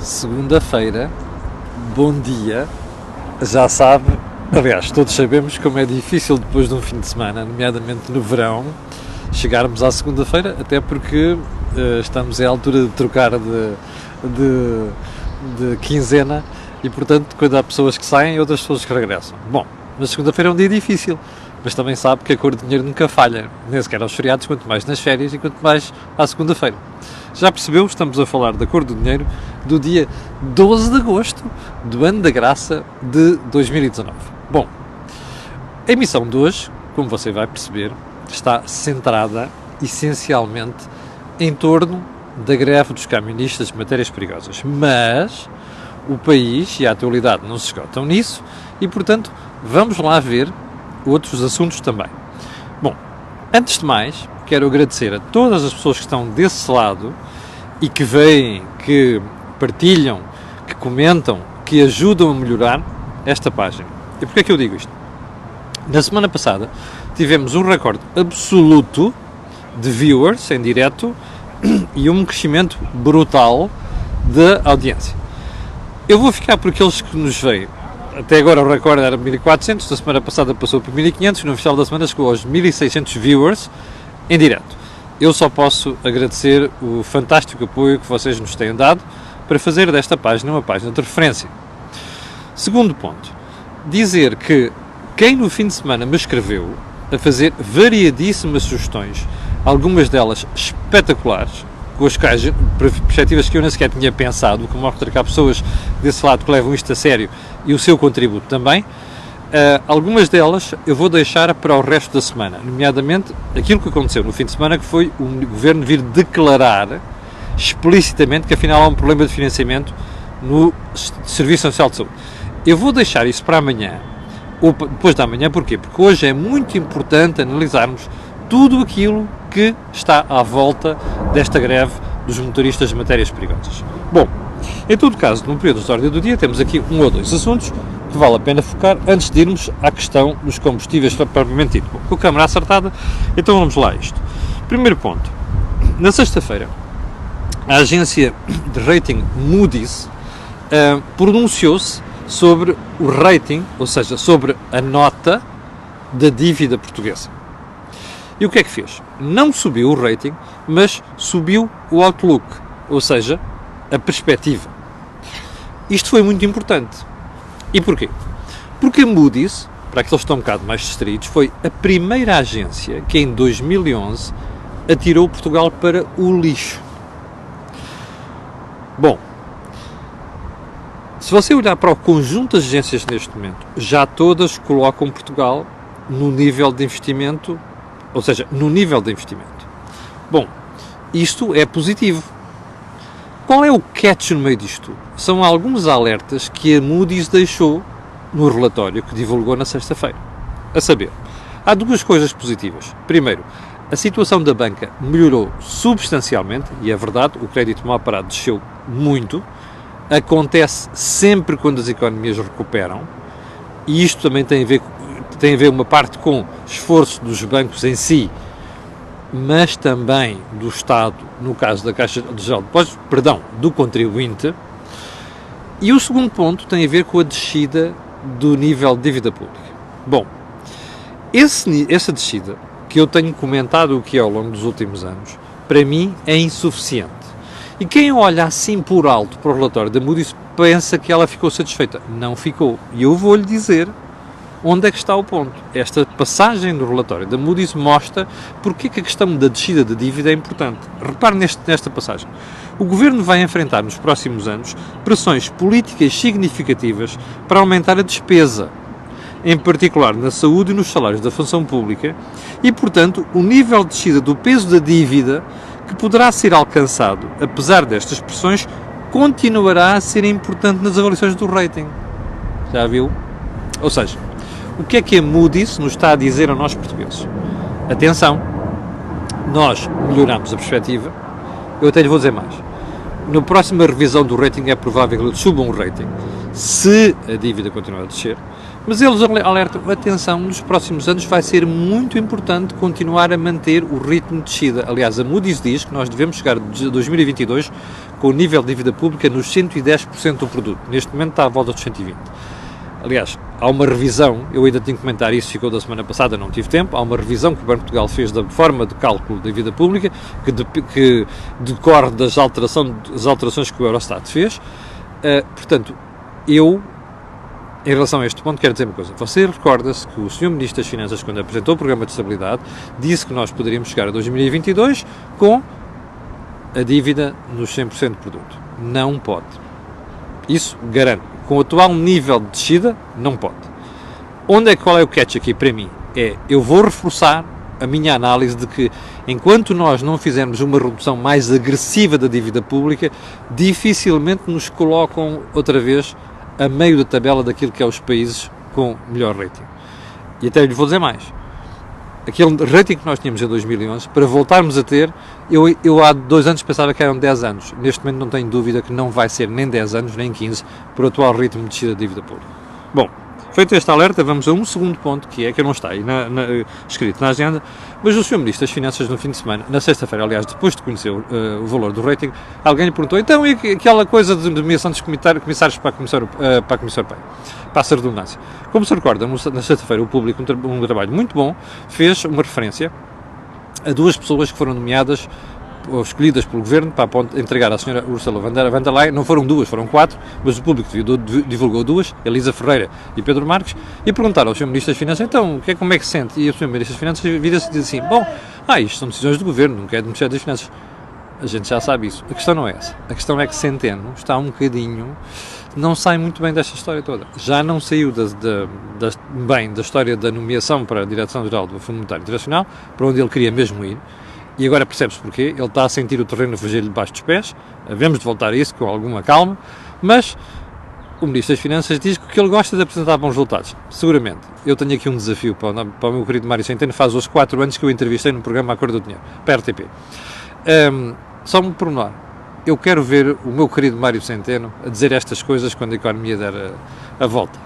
Segunda-feira, bom dia, já sabe, aliás, todos sabemos como é difícil depois de um fim de semana, nomeadamente no verão, chegarmos à segunda-feira, até porque estamos à altura de trocar de quinzena e, portanto, quando há pessoas que saem e outras pessoas que regressam. Bom, mas segunda-feira é um dia difícil, mas também sabe que a cor de dinheiro nunca falha, nem sequer aos feriados, quanto mais nas férias e quanto mais à segunda-feira. Já percebeu? Estamos a falar da cor do dinheiro do dia 12 de agosto do ano da graça de 2019. Bom, a emissão de hoje, como você vai perceber, está centrada essencialmente em torno da greve dos camionistas de matérias perigosas. Mas o país e a atualidade não se esgotam nisso e, portanto, vamos lá ver outros assuntos também. Bom, antes de mais, quero agradecer a todas as pessoas que estão desse lado e que veem, que partilham, que comentam, que ajudam a melhorar esta página. E porquê é que eu digo isto? Na semana passada tivemos um recorde absoluto de viewers em direto e um crescimento brutal de audiência. Eu vou ficar por aqueles que nos veem. Até agora o recorde era 1400, na semana passada passou por 1500 e no final da semana chegou aos 1600 viewers em direto. Eu só posso agradecer o fantástico apoio que vocês nos têm dado para fazer desta página uma página de referência. Segundo ponto, dizer que quem no fim de semana me escreveu a fazer variadíssimas sugestões, algumas delas espetaculares, com as quais, perspectivas que eu nem sequer tinha pensado, que mostra que há pessoas desse lado que levam isto a sério e o seu contributo também. Algumas delas eu vou deixar para o resto da semana, nomeadamente aquilo que aconteceu no fim de semana, que foi o Governo vir declarar explicitamente que afinal há um problema de financiamento no Serviço Nacional de Saúde. Eu vou deixar isso para amanhã, ou depois da manhã, porquê? Porque hoje é muito importante analisarmos tudo aquilo que está à volta desta greve dos motoristas de matérias perigosas. Bom, em todo caso, no período de ordem do dia, temos aqui um ou dois assuntos que vale a pena focar antes de irmos à questão dos combustíveis propriamente dito. Com a câmara acertada, então vamos lá a isto. Primeiro ponto. Na sexta-feira, a agência de rating Moody's pronunciou-se sobre o rating, ou seja, sobre a nota da dívida portuguesa. E o que é que fez? Não subiu o rating, mas subiu o outlook, ou seja, a perspectiva. Isto foi muito importante. E porquê? Porque a Moody's, para aqueles que estão um bocado mais distraídos, foi a primeira agência que em 2011 atirou Portugal para o lixo. Bom, se você olhar para o conjunto das agências neste momento, já todas colocam Portugal no nível de investimento, ou seja, no nível de investimento. Bom, isto é positivo. Qual é o catch no meio disto? São alguns alertas que a Moody's deixou no relatório que divulgou na sexta-feira. A saber, há duas coisas positivas. Primeiro, a situação da banca melhorou substancialmente, e é verdade, o crédito mal parado desceu muito. Acontece sempre quando as economias recuperam, e isto também tem a ver uma parte com esforço dos bancos em si, mas também do Estado, no caso da Caixa Geral de Depósitos, do contribuinte. E o segundo ponto tem a ver com a descida do nível de dívida pública. Bom, essa descida, que eu tenho comentado o que é ao longo dos últimos anos, para mim é insuficiente. E quem olha assim por alto para o relatório da Moody's pensa que ela ficou satisfeita. Não ficou. E eu vou-lhe dizer onde é que está o ponto. Esta passagem do relatório da Moody's mostra porque que a questão da descida da dívida é importante. Repare nesta passagem. O Governo vai enfrentar nos próximos anos pressões políticas significativas para aumentar a despesa, em particular na saúde e nos salários da função pública, e, portanto, o nível de descida do peso da dívida que poderá ser alcançado, apesar destas pressões, continuará a ser importante nas avaliações do rating. Já viu? Ou seja, o que é que a Moody's nos está a dizer a nós portugueses? Atenção, nós melhoramos a perspectiva, eu até lhe vou dizer mais. Na próxima revisão do rating é provável que subam o rating, se a dívida continuar a descer, Mas eles alertam, atenção, nos próximos anos vai ser muito importante continuar a manter o ritmo de descida. Aliás, a Moody's diz que nós devemos chegar de 2022 com o nível de dívida pública nos 110% do produto. Neste momento está à volta dos 120%. Aliás, há uma revisão, eu ainda tenho que comentar isso, ficou da semana passada, não tive tempo, há uma revisão que o Banco de Portugal fez da forma de cálculo da dívida pública, que decorre das alterações que o Eurostat fez. Portanto, em relação a este ponto, quero dizer uma coisa. Você recorda-se que o Sr. Ministro das Finanças, quando apresentou o Programa de Estabilidade, disse que nós poderíamos chegar a 2022 com a dívida nos 100% de produto. Não pode. Isso garanto. Com o atual nível de descida, não pode. Qual é o catch aqui para mim? Eu vou reforçar a minha análise de que, enquanto nós não fizermos uma redução mais agressiva da dívida pública, dificilmente nos colocam outra vez a meio da tabela daquilo que é os países com melhor rating. E até lhe vou dizer mais. Aquele rating que nós tínhamos em 2011, para voltarmos a ter, eu há 2 anos pensava que eram 10 anos. Neste momento não tenho dúvida que não vai ser nem 10 anos, nem 15, por atual ritmo de descida da dívida pública. Bom, feito este alerta, vamos a um segundo ponto, que não está aí escrito na agenda, mas o Sr. Ministro das Finanças, no fim de semana, na sexta-feira, aliás, depois de conhecer o valor do rating, alguém lhe perguntou, então, e aquela coisa de nomeação dos comissários para a Comissão Europeia? Passa a redundância. Como se recorda, na sexta-feira o Público, um trabalho muito bom, fez uma referência a 2 pessoas que foram nomeadas ou escolhidas pelo Governo para entregar à Sra. Ursula von der Leyen. Não foram 2, foram 4, mas o Público divulgou 2, Elisa Ferreira e Pedro Marques, e perguntaram ao Sr. Ministro das Finanças, então, como é que se sente? E o Sr. Ministro das Finanças vira-se e diz assim, isto são decisões do Governo, não é do Ministério das Finanças. A gente já sabe isso. A questão não é essa. A questão é que Centeno está um bocadinho... não sai muito bem desta história toda. Já não saiu bem da história da nomeação para a Direção-Geral do Fundo Monetário Internacional, para onde ele queria mesmo ir, e agora percebe-se porquê. Ele está a sentir o terreno a fugir-lhe debaixo dos pés. Havemos de voltar a isso com alguma calma, mas o Ministro das Finanças diz que o que ele gosta é de apresentar bons resultados. Seguramente. Eu tenho aqui um desafio para o meu querido Mário Centeno. Faz hoje 4 anos que eu entrevistei no programa A Cor do Dinheiro, para a RTP. Só um pormenor. Eu quero ver o meu querido Mário Centeno a dizer estas coisas quando a economia der a volta,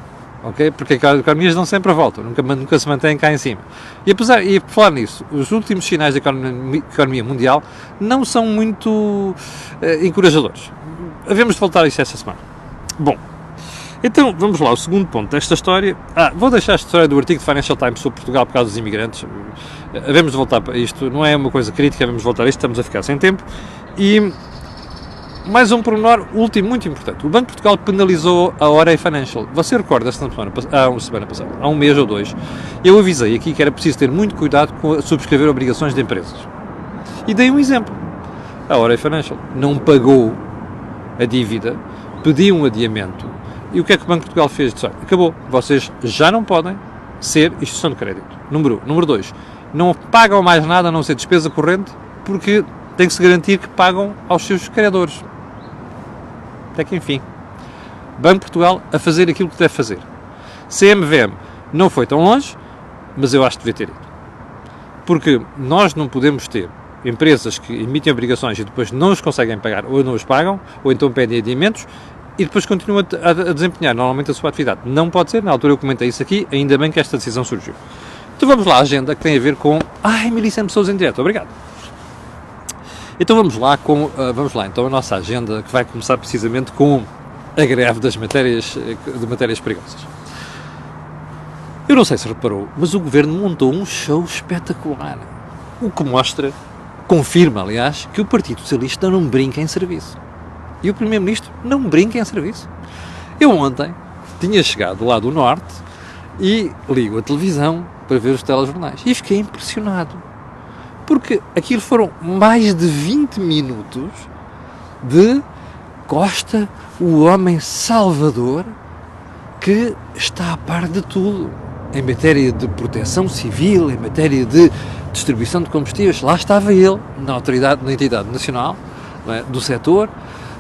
ok? Porque as economias dão sempre a volta, nunca se mantêm cá em cima. E por falar nisso, os últimos sinais da economia mundial não são muito encorajadores. Havemos de voltar a isso esta semana. Bom, então vamos lá, o segundo ponto desta história. Vou deixar esta história do artigo de Financial Times sobre Portugal por causa dos imigrantes. Havemos de voltar para isto, não é uma coisa crítica, havemos de voltar a isto, estamos a ficar sem tempo. E mais um pormenor último, muito importante. O Banco de Portugal penalizou a Hora Financial. Você recorda-se uma semana passada, há um mês ou 2, eu avisei aqui que era preciso ter muito cuidado com subscrever obrigações de empresas. E dei um exemplo. A Hora Financial não pagou a dívida, pediu um adiamento, e o que é que o Banco de Portugal fez? Disse, acabou, vocês já não podem ser instituição de crédito. Número 1. Número 2. Não pagam mais nada a não ser despesa corrente, porque tem que se garantir que pagam aos seus credores. Até que enfim. Banco de Portugal a fazer aquilo que deve fazer. CMVM não foi tão longe, mas eu acho que devia ter ido. Porque nós não podemos ter empresas que emitem obrigações e depois não os conseguem pagar, ou não os pagam, ou então pedem adiamentos, e depois continuam a desempenhar normalmente a sua atividade. Não pode ser, na altura eu comentei isso aqui, ainda bem que esta decisão surgiu. Então vamos lá, a agenda que tem a ver com... Melissa pessoas em direto, obrigado. Então vamos lá então a nossa agenda, que vai começar precisamente com a greve de matérias perigosas. Eu não sei se reparou, mas o Governo montou um show espetacular, o que confirma, aliás, que o Partido Socialista não brinca em serviço. E o Primeiro-Ministro não brinca em serviço. Eu ontem tinha chegado lá do Norte e ligo a televisão para ver os telejornais e fiquei impressionado. Porque aquilo foram mais de 20 minutos de Costa, o homem salvador, que está a par de tudo. Em matéria de proteção civil, em matéria de distribuição de combustíveis, lá estava ele, na entidade nacional, não é, do setor,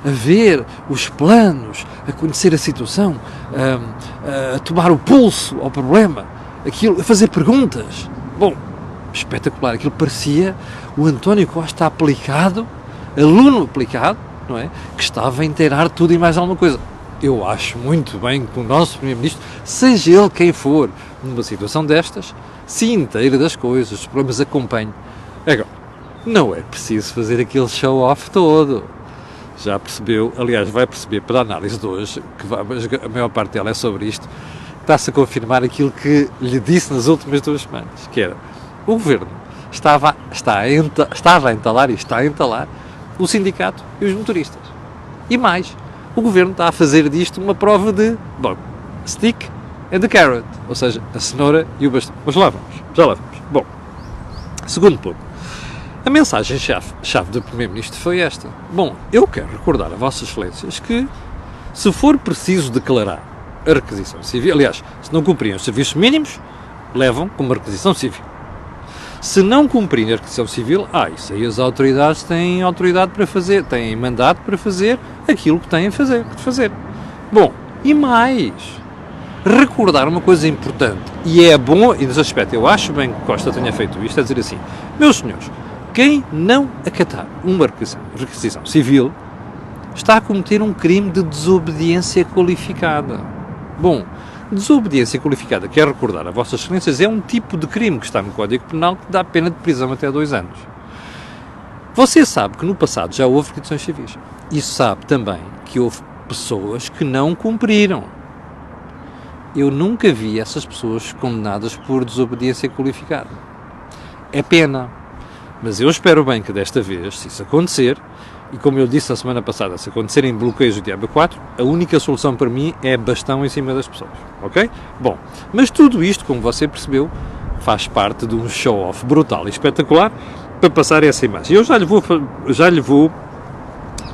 a ver os planos, a conhecer a situação, a tomar o pulso ao problema, a fazer perguntas. Bom, espetacular, aquilo parecia o António Costa aplicado, aluno aplicado, não é? Que estava a inteirar tudo e mais alguma coisa. eu acho muito bem que o nosso Primeiro-Ministro, seja ele quem for, numa situação destas, se inteira das coisas, os problemas acompanhe. Agora, não é preciso fazer aquele show-off todo. Já percebeu, aliás, vai perceber pela análise de hoje, que a maior parte dela é sobre isto, está-se a confirmar aquilo que lhe disse nas últimas 2 semanas, que era, o Governo estava a entalar e está a entalar o sindicato e os motoristas. E mais, o Governo está a fazer disto uma prova de, bom, stick and the carrot, ou seja, a cenoura e o bastão. Mas já lá vamos. Bom, segundo ponto. A mensagem-chave do Primeiro-Ministro foi esta. Bom, eu quero recordar a Vossas Excelências que, se for preciso declarar a requisição civil, aliás, se não cumprirem os serviços mínimos, levam como requisição civil. Se não cumprirem a requisição civil, isso aí as autoridades têm autoridade para fazer, têm mandato para fazer aquilo que têm de fazer. Bom, e mais, recordar uma coisa importante, e é bom, e nesse aspecto eu acho bem que Costa tenha feito isto, é dizer assim, meus senhores, quem não acatar uma requisição civil está a cometer um crime de desobediência qualificada. Bom, desobediência qualificada, quero recordar a Vossas Excelências, é um tipo de crime que está no Código Penal que dá pena de prisão até 2 anos. Você sabe que no passado já houve requisições civis. E sabe também que houve pessoas que não cumpriram. Eu nunca vi essas pessoas condenadas por desobediência qualificada. É pena. Mas eu espero bem que desta vez, se isso acontecer, e como eu disse na semana passada, se acontecerem bloqueios do Diabo 4, a única solução para mim é bastão em cima das pessoas, ok? Bom, mas tudo isto, como você percebeu, faz parte de um show-off brutal e espetacular para passar essa imagem. Eu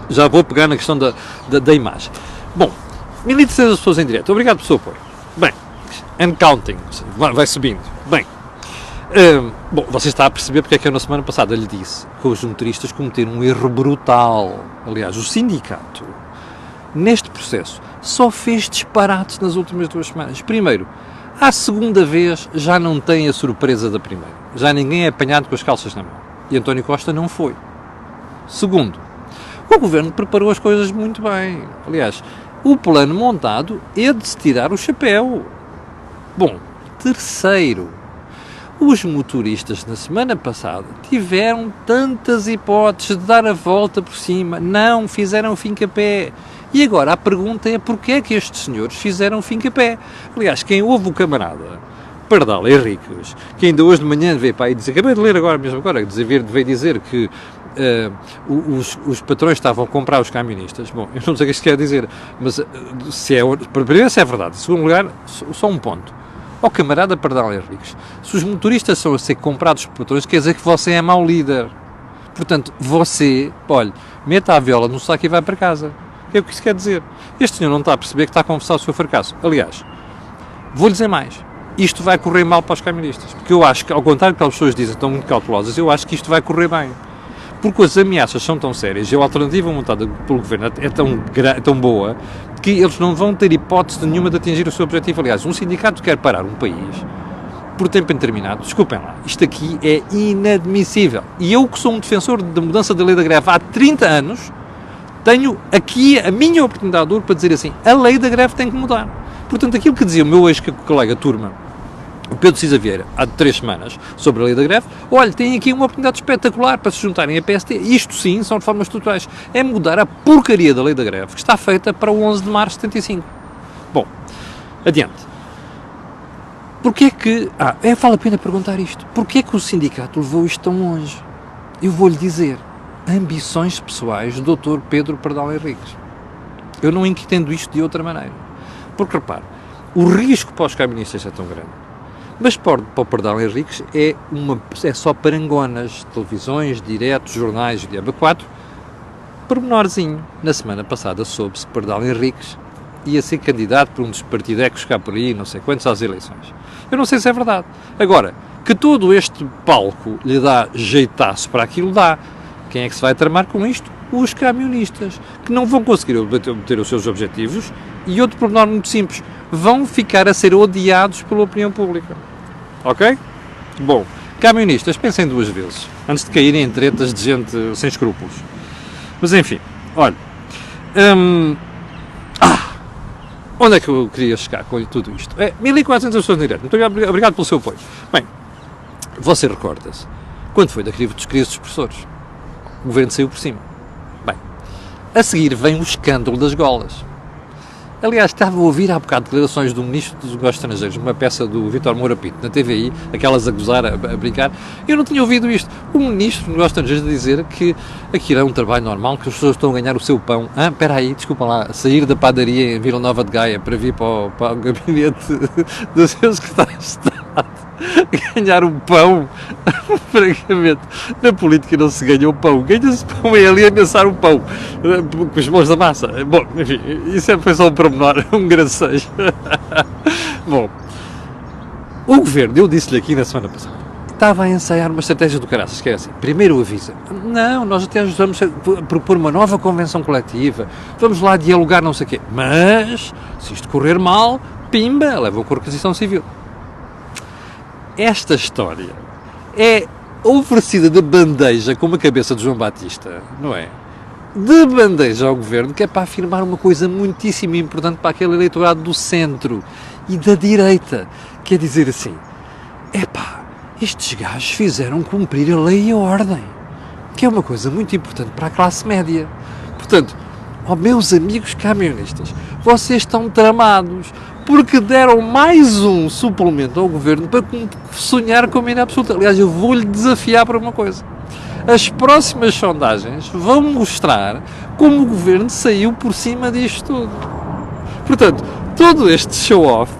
já vou pegar na questão da imagem. Bom, 1.300 pessoas em direto, obrigado pelo seu apoio. Bem, and counting, vai subindo. Bem, bom, você está a perceber porque é que eu na semana passada lhe disse que os motoristas cometeram um erro brutal. Aliás, o sindicato, neste processo, só fez disparates nas últimas 2 semanas. Primeiro, à segunda vez já não tem a surpresa da primeira. Já ninguém é apanhado com as calças na mão. E António Costa não foi. Segundo, o Governo preparou as coisas muito bem. Aliás, o plano montado é de se tirar o chapéu. Bom, terceiro, os motoristas na semana passada tiveram tantas hipóteses de dar a volta por cima, não fizeram fim-capé. E agora a pergunta é porquê é que estes senhores fizeram fim-capé? Aliás, quem ouve o camarada Pardal Henriques, que ainda hoje de manhã veio para aí dizer, acabei de ler mesmo agora, veio dizer que os patrões estavam a comprar os camionistas. Bom, eu não sei o que isto quer dizer, mas primeiro se é verdade, em segundo lugar, só um ponto. Camarada Pardal Henriques, se os motoristas são a ser comprados por patrões, quer dizer que você é mau líder. Portanto, você, olha, meta a viola no saco e vai para casa. É o que isso quer dizer. Este senhor não está a perceber que está a confessar o seu fracasso. Aliás, vou-lhe dizer mais. Isto vai correr mal para os camionistas. Porque eu acho que, ao contrário do que as pessoas dizem, estão muito cautelosas, eu acho que isto vai correr bem. Porque as ameaças são tão sérias e a alternativa montada pelo Governo é tão boa que eles não vão ter hipótese nenhuma de atingir o seu objetivo. Aliás, um sindicato quer parar um país por tempo indeterminado. Desculpem lá, isto aqui é inadmissível. E eu, que sou um defensor da mudança da lei da greve há 30 anos, tenho aqui a minha oportunidade de ouro para dizer assim, a lei da greve tem que mudar. Portanto, aquilo que dizia o meu ex-colega Turma, o Pedro Cisa Vieira, há 3 semanas, sobre a lei da greve, olha, tem aqui uma oportunidade espetacular para se juntarem à PST. Isto sim são reformas estruturais. É mudar a porcaria da lei da greve, que está feita para o 11 de março de 75. Bom, adiante. Porquê que... vale a pena perguntar isto. Porquê que o sindicato levou isto tão longe? Eu vou-lhe dizer. Ambições pessoais do Dr. Pedro Pardal Henriques. Eu não entendo isto de outra maneira. Porque, repare, o risco para os camionistas é tão grande. Mas para o Pardal Henriques é só parangonas, televisões, diretos, jornais, Diabo 4, pormenorzinho. Na semana passada soube-se que Pardal Henriques ia ser candidato por um dos partidecos cá por aí, não sei quantos, às eleições. Eu não sei se é verdade. Agora, que todo este palco lhe dá jeitaço para aquilo, dá. Quem é que se vai tramar com isto? Os camionistas, que não vão conseguir obter os seus objetivos, e outro pormenor muito simples, vão ficar a ser odiados pela opinião pública. Ok? Bom, camionistas, pensem 2 vezes, antes de caírem em tretas de gente sem escrúpulos. Mas enfim, olha, onde é que eu queria chegar com tudo isto? 1.400 pessoas na direita. Muito obrigado pelo seu apoio. Bem, você recorda-se, quando foi da crise dos professores, o governo saiu por cima. Bem, a seguir vem o escândalo das golas. Aliás, estava a ouvir há bocado declarações do Ministro dos Negócios Estrangeiros, uma peça do Vítor Moura Pinto, na TVI, aquelas a gozar, a brincar. Eu não tinha ouvido isto. O Ministro dos Negócios Estrangeiros a dizer que aquilo é um trabalho normal, que as pessoas estão a ganhar o seu pão. Espera aí, desculpa lá, sair da padaria em Vila Nova de Gaia para vir para o gabinete do seu secretário de Estado, ganhar um pão, francamente, na política não se ganha o pão, ganha-se pão é ali a ameaçar o pão, com as mãos da massa. Bom, enfim, isso foi só um pormenor, um gracejo. Bom, o governo, eu disse-lhe aqui na semana passada, estava a ensaiar uma estratégia do caraças, que é assim, primeiro avisa, não, nós até vamos propor uma nova convenção coletiva, vamos lá dialogar não sei o quê, mas, se isto correr mal, pimba, leva com a requisição civil. Esta história é oferecida de bandeja com uma cabeça de João Batista, não é? De bandeja ao governo, que é para afirmar uma coisa muitíssimo importante para aquele eleitorado do centro e da direita, que é dizer assim, estes gajos fizeram cumprir a lei e a ordem, que é uma coisa muito importante para a classe média. Portanto, meus amigos camionistas, vocês estão tramados, porque deram mais um suplemento ao governo para sonhar com a maioria absoluta. Aliás, eu vou-lhe desafiar para uma coisa. As próximas sondagens vão mostrar como o governo saiu por cima disto tudo. Portanto, todo este show-off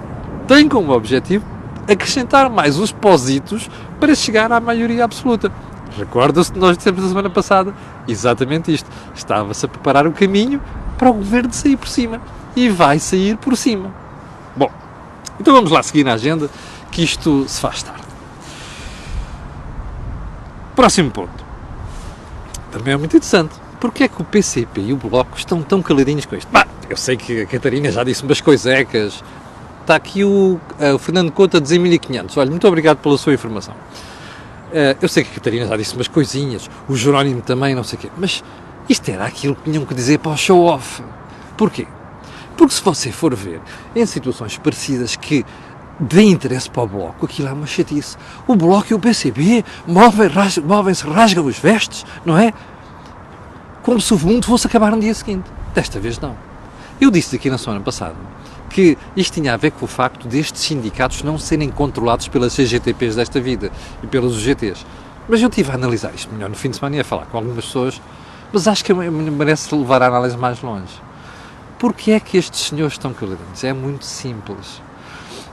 tem como objetivo acrescentar mais os positos para chegar à maioria absoluta. Recorda-se que nós dissemos na semana passada exatamente isto. Estava-se a preparar o caminho para o governo sair por cima. E vai sair por cima. Bom, então vamos lá seguir na agenda, que isto se faz tarde. Próximo ponto. Também é muito interessante. Porquê é que o PCP e o Bloco estão tão caladinhos com isto? Eu sei que a Catarina já disse umas coisecas. Está aqui o Fernando Couto a dizer 1.500. Olha, muito obrigado pela sua informação. Eu sei que a Catarina já disse umas coisinhas, o Jerónimo também, não sei o quê, mas isto era aquilo que tinham que dizer para o show-off. Porquê? Porque se você for ver, em situações parecidas que dêem interesse para o Bloco, aquilo é uma chatice. O Bloco e o PCP movem-se, rasgam os vestes, não é? Como se o mundo fosse acabar no dia seguinte. Desta vez não. Eu disse aqui na semana passada que isto tinha a ver com o facto destes sindicatos não serem controlados pelas CGTPs desta vida e pelos UGTs. Mas eu estive a analisar isto melhor no fim de semana e a falar com algumas pessoas, mas acho que merece levar a análise mais longe. Porquê é que estes senhores estão caladinhos? É muito simples.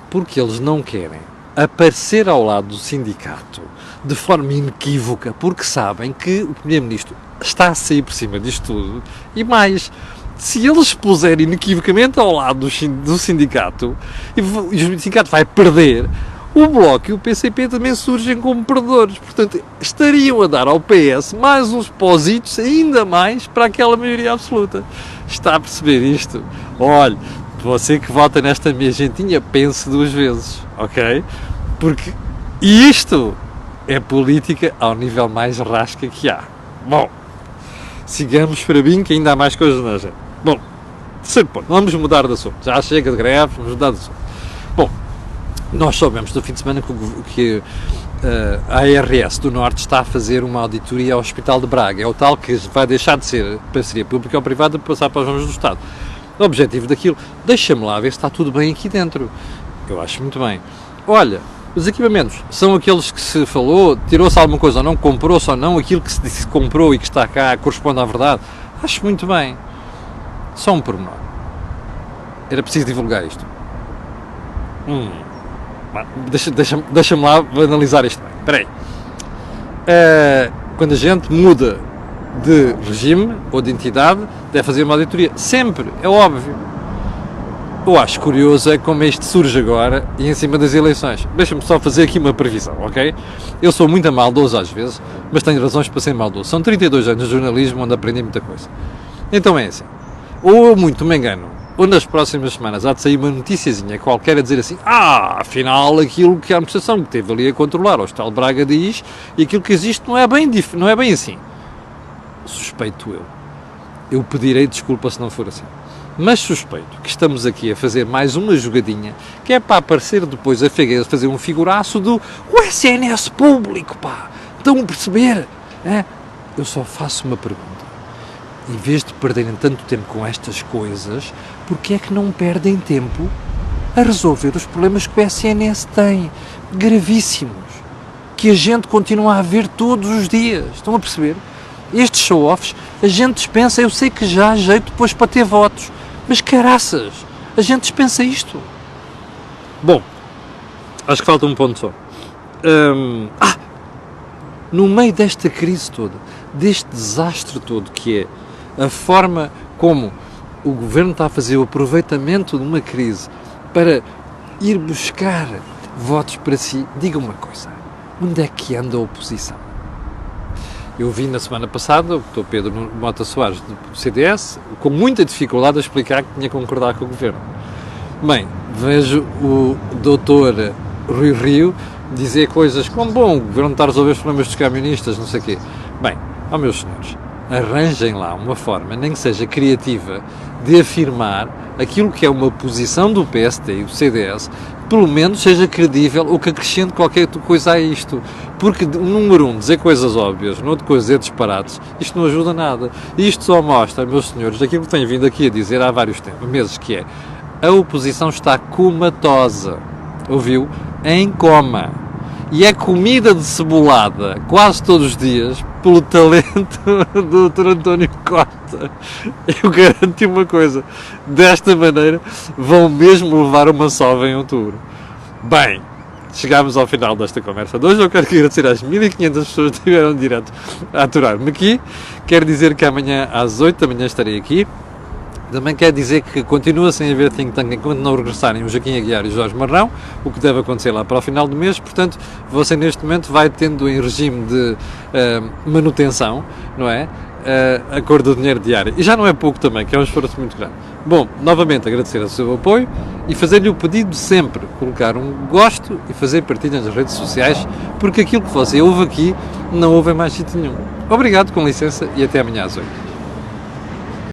Porque eles não querem aparecer ao lado do sindicato de forma inequívoca, porque sabem que o Primeiro-Ministro está a sair por cima disto tudo, e mais, se eles se puserem inequivocamente ao lado do sindicato, e o sindicato vai perder, o Bloco e o PCP também surgem como perdedores. Portanto, estariam a dar ao PS mais uns positos, ainda mais, para aquela maioria absoluta. Está a perceber isto? Olhe, você que vota nesta minha gentinha, pense duas vezes, ok? Porque isto é política ao nível mais rasca que há. Bom, sigamos para mim, que ainda há mais coisas na agenda. Bom, terceiro ponto, vamos mudar de assunto. Já chega de greve, vamos mudar de assunto. Bom, nós soubemos no fim de semana que a ARS do Norte está a fazer uma auditoria ao Hospital de Braga. É o tal que vai deixar de ser parceria pública ou privada para passar para as mãos do Estado. O objetivo daquilo, deixa-me lá ver se está tudo bem aqui dentro. Eu acho muito bem. Olha, os equipamentos são aqueles que se falou, tirou-se alguma coisa ou não, comprou-se ou não, aquilo que se disse que comprou e que está cá corresponde à verdade. Acho muito bem. Só um pormenor. Era preciso divulgar isto. Deixa-me lá analisar isto bem. Espera aí. Quando a gente muda de regime ou de entidade, deve fazer uma auditoria. Sempre, é óbvio. Eu acho curioso é como isto surge agora e em cima das eleições. Deixa-me só fazer aqui uma previsão, ok? Eu sou muito maldoso às vezes, mas tenho razões para ser maldoso. São 32 anos de jornalismo onde aprendi muita coisa. Então é assim. Ou eu muito me engano, ou nas próximas semanas há de sair uma noticiazinha qualquer a dizer assim, afinal aquilo que a administração que teve ali a controlar, o Hospital de Braga diz, e aquilo que existe não é bem assim. Suspeito eu. Eu pedirei desculpa se não for assim. Mas suspeito que estamos aqui a fazer mais uma jogadinha que é para aparecer depois a fazer um figuraço do o SNS público, pá. Estão a perceber? É? Eu só faço uma pergunta. Em vez de perderem tanto tempo com estas coisas, porquê é que não perdem tempo a resolver os problemas que o SNS tem? Gravíssimos. Que a gente continua a ver todos os dias. Estão a perceber? Estes show-offs, a gente dispensa, eu sei que já há jeito depois para ter votos. Mas caraças, a gente dispensa isto. Bom, acho que falta um ponto só. No meio desta crise toda, deste desastre todo que é a forma como o governo está a fazer o aproveitamento de uma crise para ir buscar votos para si, diga uma coisa, onde é que anda a oposição? Eu vi na semana passada o Dr. Pedro Mota Soares do CDS com muita dificuldade a explicar que tinha que concordar com o governo. Bem, vejo o Dr. Rui Rio dizer coisas como, bom, o governo está a resolver os problemas dos camionistas, não sei o quê. Bem, meus senhores, arranjem lá uma forma, nem que seja criativa, de afirmar aquilo que é uma posição do PSD e do CDS, pelo menos seja credível ou que acrescente qualquer coisa a isto. Porque, número um, dizer coisas óbvias, noutra coisa, dizer disparates, isto não ajuda nada. E isto só mostra, meus senhores, aquilo que tenho vindo aqui a dizer há vários meses, que é, a oposição está comatosa, ouviu? Em coma. E é comida de cebolada, quase todos os dias, pelo talento do Dr. António Costa. Eu garanto-te uma coisa, desta maneira vão mesmo levar uma sova em outubro. Bem, chegámos ao final desta conversa de hoje. Eu quero agradecer às 1500 pessoas que estiveram direto a aturar-me aqui. Quero dizer que amanhã às 8 da manhã estarei aqui. Também quer dizer que continua sem haver think tank enquanto não regressarem o Joaquim Aguiar e o Jorge Marrão, o que deve acontecer lá para o final do mês. Portanto, você neste momento vai tendo em regime de manutenção, não é? A cor do dinheiro diário. E já não é pouco também, que é um esforço muito grande. Bom, novamente agradecer o seu apoio e fazer-lhe o pedido de sempre colocar um gosto e fazer partilha nas redes sociais, porque aquilo que você ouve aqui não ouve em mais sítio nenhum. Obrigado, com licença, e até amanhã às 8.